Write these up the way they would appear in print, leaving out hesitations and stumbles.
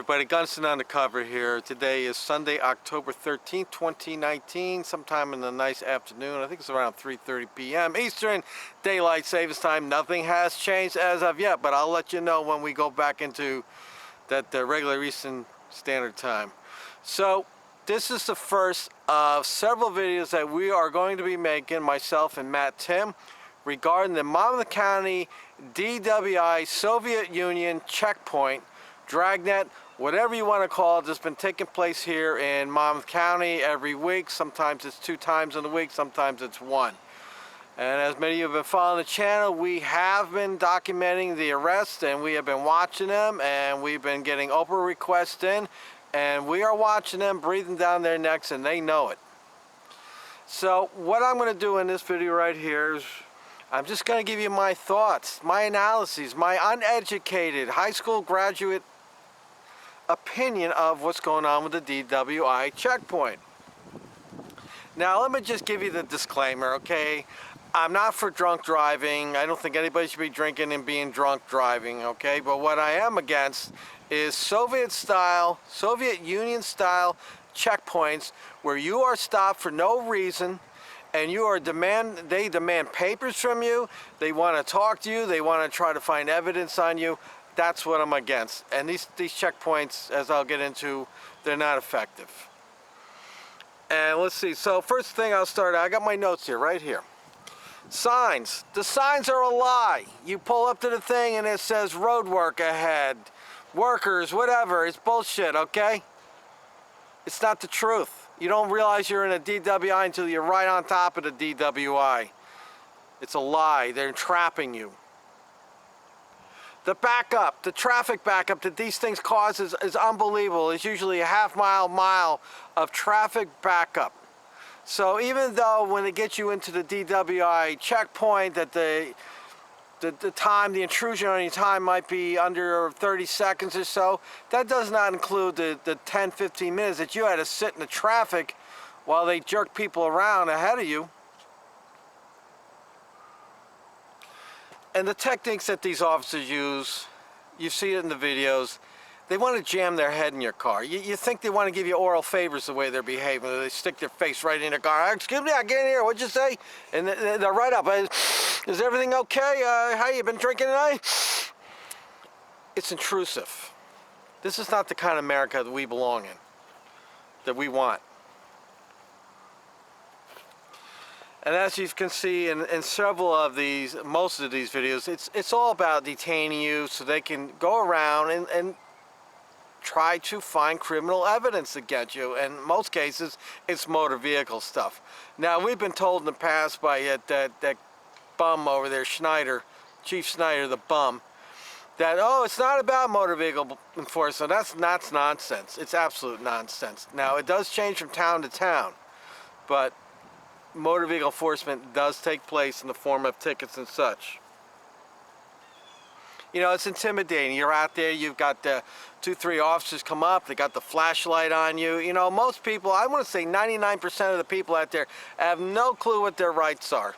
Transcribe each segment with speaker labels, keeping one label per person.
Speaker 1: everybody, Gunston Undercover here. Today is Sunday, October 13th, 2019, sometime in the nice afternoon. I think it's around 3:30 p.m. Eastern Daylight Savings Time. Nothing has changed as of yet, but I'll let you know when we go back into that regular Eastern Standard Time. So this is the first of several videos that we are going to be making, myself and Matt Tim, regarding the Monmouth County DWI Soviet Union checkpoint, dragnet, whatever you want to call it, that's been taking place here in Monmouth County every week. Sometimes it's 2 times in the week, sometimes it's 1. And as many of you have been following the channel, we have been documenting the arrests and we have been watching them, and we've been getting Oprah requests in, and we are watching them breathing down their necks, and they know it. So what I'm going to do in this video right here is I'm just going to give you my thoughts, my analyses, my uneducated high school graduate opinion of what's going on with the DWI checkpoint. Now let me just give you the disclaimer, okay? I'm not for drunk driving. I don't think anybody should be drinking and being drunk driving, okay? But what I am against is Soviet Union style checkpoints where you are stopped for no reason, and they demand papers from you, they want to talk to you, they want to try to find evidence on you. That's what I'm against. And these checkpoints, as I'll get into, they're not effective. And let's see, so first thing I'll start, I got my notes here, right here. Signs. The signs are a lie. You pull up to the thing and it says road work ahead, workers, whatever. It's bullshit, okay? It's not the truth. You don't realize you're in a DWI until you're right on top of the DWI. It's a lie. They're trapping you. The backup, the traffic backup that these things cause is unbelievable. It's usually a mile of traffic backup. So even though when they get you into the DWI checkpoint that the intrusion on your time might be under 30 seconds or so, that does not include the 10-15 minutes that you had to sit in the traffic while they jerk people around ahead of you. And the techniques that these officers use, you see it in the videos, they want to jam their head in your car. You think they want to give you oral favors the way they're behaving. They stick their face right in your car. Excuse me, I get in here, what'd you say? And they're right up. Is everything okay? How you been drinking tonight? It's intrusive. This is not the kind of America that we belong in, that we want. And as you can see in several of these, most of these videos, it's all about detaining you so they can go around and try to find criminal evidence against you. And in most cases, it's motor vehicle stuff. Now, we've been told in the past by that bum over there, Schneider, Chief Schneider, the bum, that, oh, it's not about motor vehicle enforcement. That's nonsense. It's absolute nonsense. Now, it does change from town to town, but motor vehicle enforcement does take place in the form of tickets and such. You know, it's intimidating. You're out there, you've got 2-3 officers come up, they got the flashlight on you. You know, most people, I want to say 99% of the people out there have no clue what their rights are.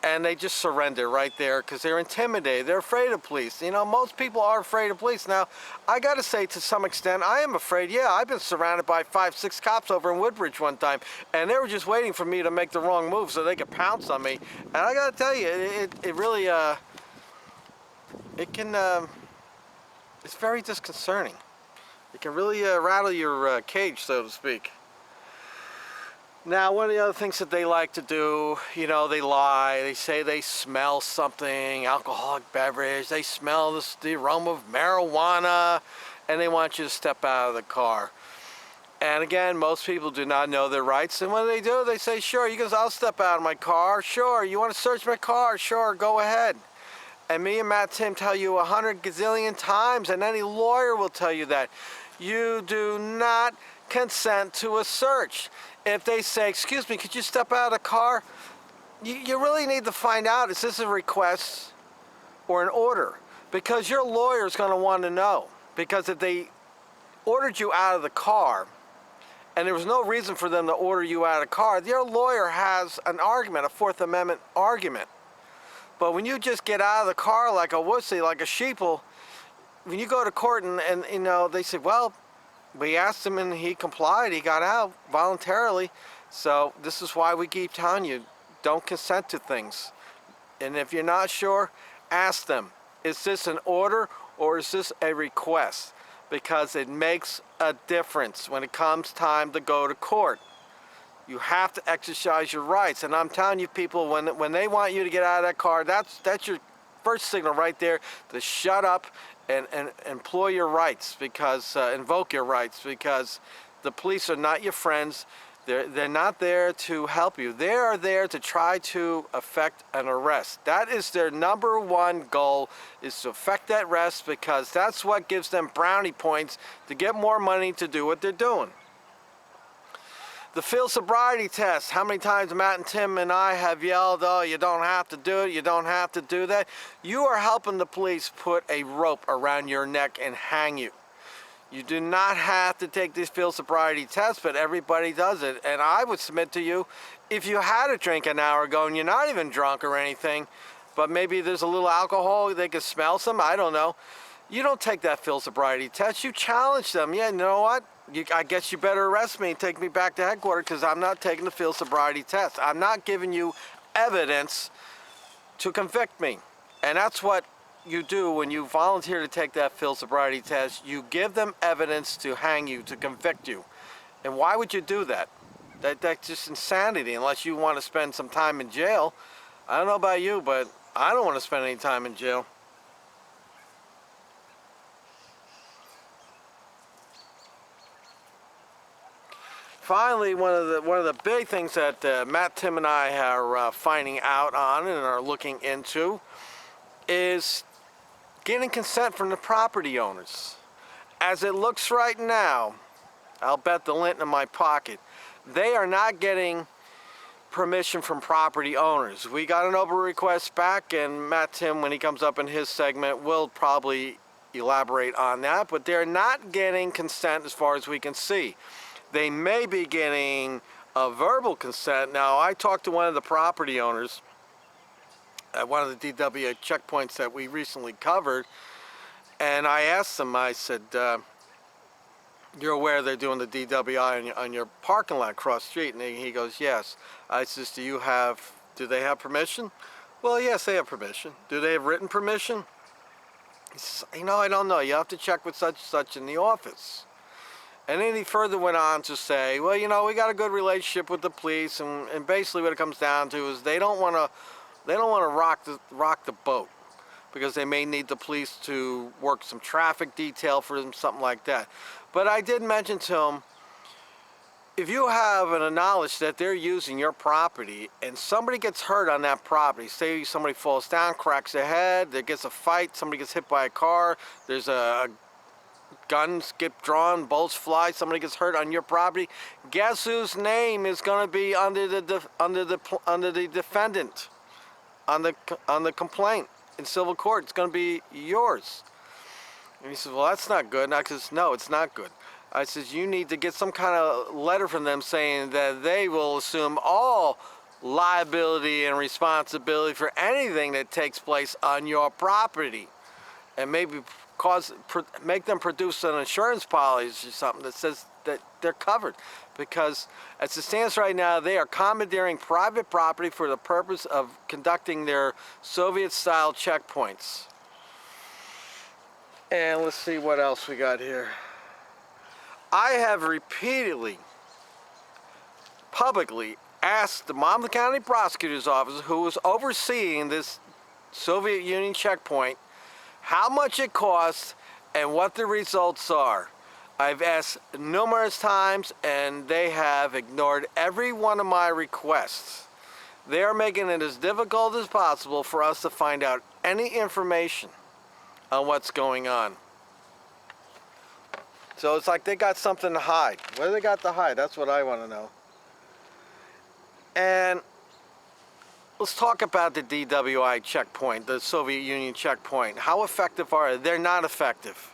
Speaker 1: And they just surrender right there because they're intimidated. They're afraid of police. You know, most people are afraid of police. Now, I got to say, to some extent, I am afraid. Yeah, I've been surrounded by 5-6 cops over in Woodbridge one time, and they were just waiting for me to make the wrong move so they could pounce on me. And I got to tell you, it really, it's very disconcerting. It can really rattle your cage, so to speak. Now, one of the other things that they like to do, you know, they lie. They say they smell something, alcoholic beverage. They smell the aroma of marijuana, and they want you to step out of the car. And again, most people do not know their rights. And when they do, they say, sure, I'll step out of my car. Sure, you want to search my car? Sure, go ahead. And me and Matt Tim tell you 100 gazillion times, and any lawyer will tell you that, you do not consent to a search. If they say, excuse me, could you step out of the car? You really need to find out, is this a request or an order? Because your lawyer is going to want to know. Because if they ordered you out of the car, and there was no reason for them to order you out of the car, your lawyer has an argument, a Fourth Amendment argument. But when you just get out of the car like a wussy, like a sheeple, when you go to court and you know, they say, well, we asked him and he complied, he got out voluntarily. So this is why we keep telling you, don't consent to things. And if you're not sure, ask them, is this an order or is this a request? Because it makes a difference when it comes time to go to court. You have to exercise your rights. And I'm telling you people, when they want you to get out of that car, that's your first signal right there to shut up and employ your rights, because invoke your rights, because the police are not your friends. They're not there to help you. They are there to try to effect an arrest. That is their number one goal, is to effect that arrest, because that's what gives them brownie points to get more money to do what they're doing. The field sobriety test. How many times Matt and Tim and I have yelled, oh, you don't have to do it, you don't have to do that. You are helping the police put a rope around your neck and hang you. You do not have to take this field sobriety test, but everybody does it. And I would submit to you, if you had a drink an hour ago and you're not even drunk or anything, but maybe there's a little alcohol, they can smell some, I don't know. You don't take that field sobriety test, you challenge them. Yeah, you know what? I guess you better arrest me and take me back to headquarters, because I'm not taking the field sobriety test. I'm not giving you evidence to convict me. And that's what you do when you volunteer to take that field sobriety test. You give them evidence to hang you, to convict you. And why would you do that? That's just insanity, unless you want to spend some time in jail. I don't know about you, but I don't want to spend any time in jail. Finally, one of the big things that Matt, Tim, and I are finding out on and are looking into is getting consent from the property owners. As it looks right now, I'll bet the lint in my pocket, they are not getting permission from property owners. We got an open request back, and Matt, Tim, when he comes up in his segment, will probably elaborate on that, but they're not getting consent as far as we can see. They may be getting a verbal consent. Now, I talked to one of the property owners at one of the DWI checkpoints that we recently covered, and I asked him, I said, you're aware they're doing the DWI on your parking lot across the street? And he goes, yes. I says, do they have permission? Well, yes, they have permission. Do they have written permission? He says, you know, I don't know. You have to check with such and such in the office. And then he further went on to say, well, you know, we got a good relationship with the police, and basically what it comes down to is they don't want to rock the boat, because they may need the police to work some traffic detail for them, something like that. But I did mention to him, if you have a knowledge that they're using your property and somebody gets hurt on that property, say somebody falls down, cracks their head, there gets a fight, somebody gets hit by a car, there's guns get drawn, bullets fly, somebody gets hurt on your property, guess whose name is going to be under the defendant on the complaint in civil court? It's going to be yours. And he says, well, that's not good. And I says, no, it's not good. I says, you need to get some kind of letter from them saying that they will assume all liability and responsibility for anything that takes place on your property, and maybe make them produce an insurance policy or something that says that they're covered. Because as it stands right now, they are commandeering private property for the purpose of conducting their Soviet-style checkpoints. And let's see what else we got here. I have repeatedly, publicly asked the Monmouth County Prosecutor's Office, who was overseeing this Soviet Union checkpoint, how much it costs and what the results are. I've asked numerous times, and they have ignored every one of my requests. They are making it as difficult as possible for us to find out any information on what's going on. So it's like they got something to hide. What do they got to hide? That's what I want to know. And let's talk about the DWI checkpoint, the Soviet Union checkpoint. How effective are they? They're not effective.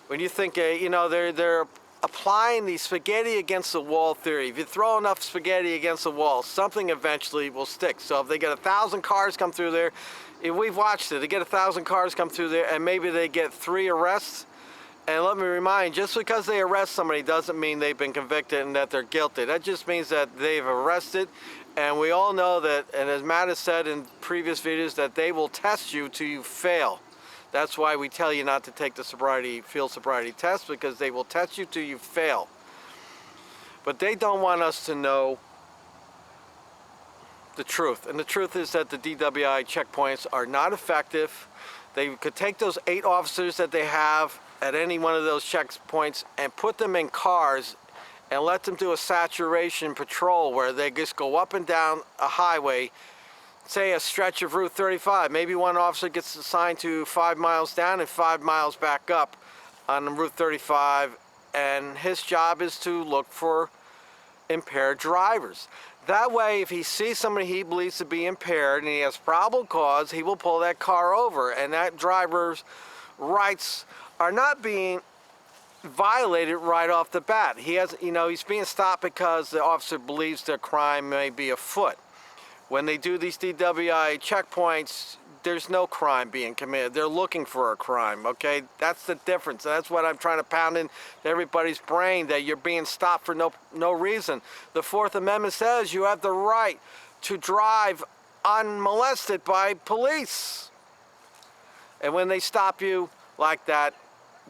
Speaker 1: When you think, you know, they're applying the spaghetti against the wall theory. If you throw enough spaghetti against the wall, something eventually will stick. So if they get 1,000 cars come through there, if we've watched it, they get 1,000 cars come through there and maybe they get 3 arrests. And let me remind, just because they arrest somebody doesn't mean they've been convicted and that they're guilty. That just means that they've arrested. And we all know that, and as Matt has said in previous videos, that they will test you till you fail. That's why we tell you not to take the field sobriety test, because they will test you till you fail. But they don't want us to know the truth. And the truth is that the DWI checkpoints are not effective. They could take those 8 officers that they have at any one of those checkpoints and put them in cars and let them do a saturation patrol where they just go up and down a highway, say a stretch of Route 35. Maybe one officer gets assigned to 5 miles down and 5 miles back up on Route 35, and his job is to look for impaired drivers. That way, if he sees somebody he believes to be impaired and he has probable cause, he will pull that car over, and that driver's rights are not being violated right off the bat. He's being stopped because the officer believes the crime may be afoot. When they do these DWI checkpoints, there's no crime being committed. They're looking for a crime, okay? That's the difference. That's what I'm trying to pound into everybody's brain, that you're being stopped for no reason. The Fourth Amendment says you have the right to drive unmolested by police. And when they stop you like that,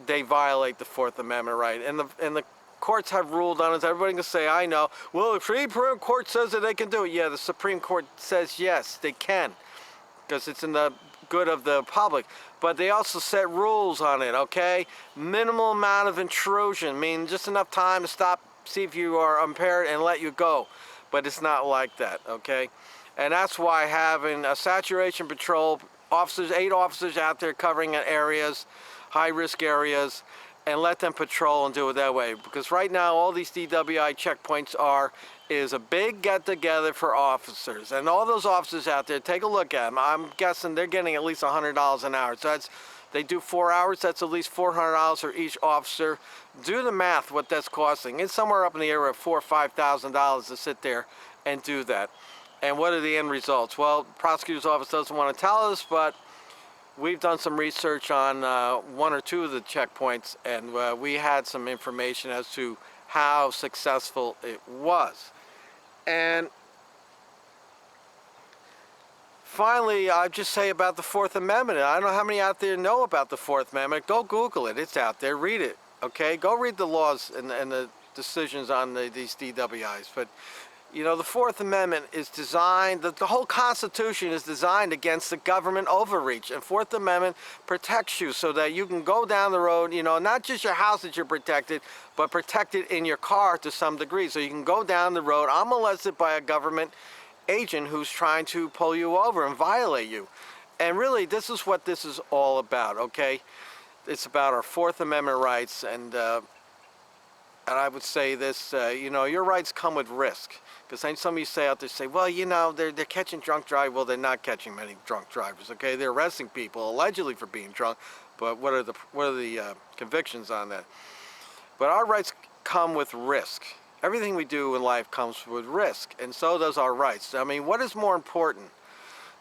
Speaker 1: they violate the Fourth Amendment right. And the courts have ruled on it. Everybody can say, I know. Well, the Supreme Court says that they can do it. Yeah, the Supreme Court says yes, they can, because it's in the good of the public. But they also set rules on it, okay? Minimal amount of intrusion, meaning just enough time to stop, see if you are impaired, and let you go. But it's not like that, okay? And that's why having a saturation patrol, 8 officers out there covering areas, high-risk areas, and let them patrol and do it that way. Because right now, all these DWI checkpoints is a big get-together for officers. And all those officers out there, take a look at them. I'm guessing they're getting at least $100 an hour. So they do 4 hours, that's at least $400 for each officer. Do the math, what that's costing. It's somewhere up in the area of $4,000 or $5,000 to sit there and do that. And what are the end results? Well, the prosecutor's office doesn't want to tell us, but we've done some research on 1 or 2 of the checkpoints, and we had some information as to how successful it was. And finally, I'll just say about the Fourth Amendment. I don't know how many out there know about the Fourth Amendment. Go Google it. It's out there. Read it. Okay? Go read the laws and the decisions on these DWIs. But you know, the Fourth Amendment is designed, the whole Constitution is designed against the government overreach. And Fourth Amendment protects you so that you can go down the road, you know, not just your house that you're protected, but protected in your car to some degree. So you can go down the road unmolested by a government agent who's trying to pull you over and violate you. And really, this is what this is all about, okay? It's about our Fourth Amendment rights, and I would say this, you know, your rights come with risk. Because some of you say out there, say, well, you know, they're catching drunk drivers. Well, they're not catching many drunk drivers, okay? They're arresting people allegedly for being drunk, but what are the convictions on that? But our rights come with risk. Everything we do in life comes with risk, and so does our rights. I mean, what is more important?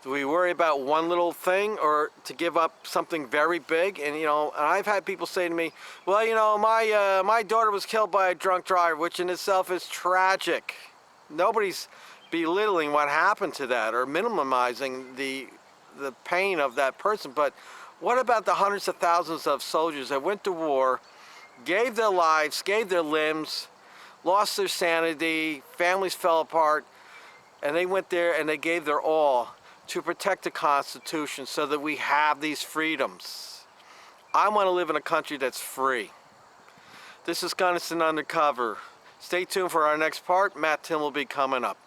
Speaker 1: Do we worry about one little thing, or to give up something very big? And you know, and I've had people say to me, well, you know, my daughter was killed by a drunk driver, which in itself is tragic. Nobody's belittling what happened to that or minimizing the pain of that person. But what about the hundreds of thousands of soldiers that went to war, gave their lives, gave their limbs, lost their sanity, families fell apart, and they went there and they gave their all to protect the Constitution so that we have these freedoms. I want to live in a country that's free. This is Gunnison Undercover. Stay tuned for our next part. Matt Tim will be coming up.